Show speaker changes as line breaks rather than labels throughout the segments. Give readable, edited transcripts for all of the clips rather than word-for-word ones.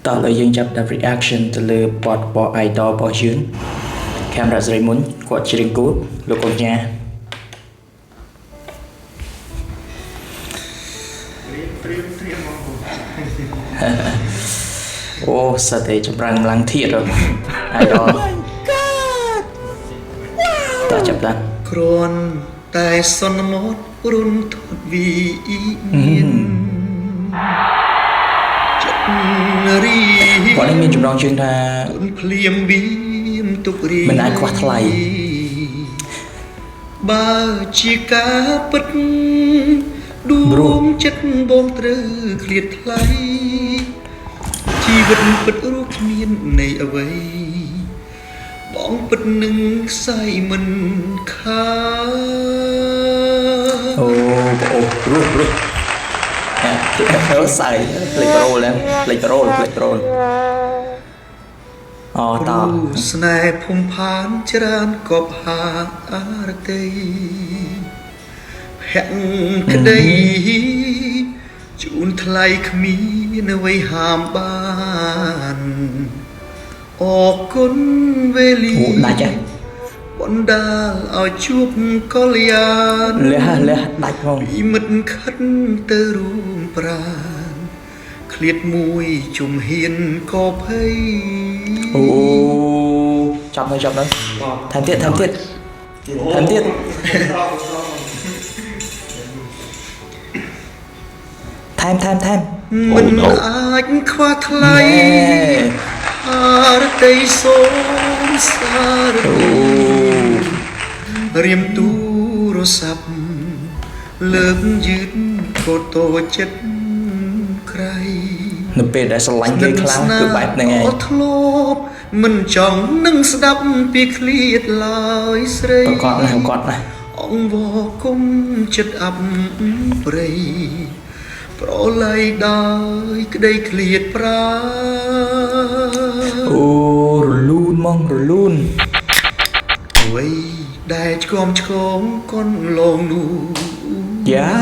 តោះលើយើងចាប់ដល់ reaction ទៅលើបទប idol របស់យើង Camera ស្រីមុនគាត់ច្រៀងគូលោកកញ្ញាអូសតេចម្រាំងឡើងធៀប idol តោះចាប់ដល់
គ្រាន់តែសន្មតរុនធាត់វីមានចិត្តរី
គាត់នេះមានចម្រងជើងថា
ភ្លៀមបៀមទុករី
មិនអាចខ្វះថ្លៃ
បើជាការពិតដួងចិត្តបងត្រូវឃ្លាតថ្លៃជីវិតពិតរស់គ្មាននៃអ្វីបងពិតនឹងខ្សែមិនខា
អូរស់អូសៃផ្លេចប្រូលផ្លេចប្រូលអូតោ
ស្នេហ៍ភុំផានច្រើនកបហាអរតីភក្តីជូនថ្លៃគ្មានអ្វីហាមបានអរគុណវេលា
អូដាច់
បណ្ដាលឲ្យជួបកល្យាន
លះដាច់ផង
ពីមិត្តខិតទៅរួមប្រានឃ្លាតមួយជំហានក៏ភ័យ
អូចាប់នៅថែមទៀតថែមមិន
អាចខ្វះថ្លៃអរតីសូមសាររៀមទូរស័ព្ទលើកយឺតក៏តូចចិត្តក្រៃ
នៅពេលដែលស្រឡាញ់គេខ្លាំងគឺបែបហ្នឹងឯង
ធ្លាប់មិនចង់នឹងស្ដាប់ពីឃ្លាតឡើយស្រី
គាត់ណា
អង្វរគុំចិត្តអាប់ព្រៃប្រឡ័យដោយក្តីឃ្លាតប្រា
អូរលូនហ្មងរលូន
អ្វីដែលឆ្កងកូនលងនោះ
យ៉ា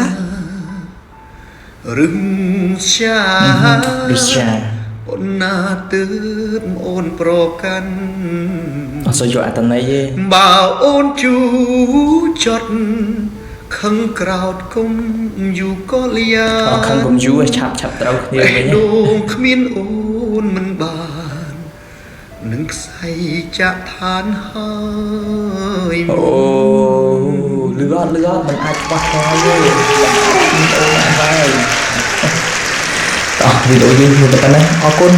រឹងជាអូនណាទើបអូនប្រកាន់
អត់សូវយកអត្តន័យទេ
បើអូនជូចត់ខឹងក្រោតគុំយូកលយា
ខឹងគុំយូឆាប់ត្រូវគ្នាវិញ
ដងគ្មានអូនមិនបាននឹងខ្សែចាក់ឋានហើយ
អូលឺអត់មិនអាចខ្វះខ្វាយទេអូនហើយតោះវីដេអូយើងទៅប៉ុណ្ណេះអរគុណ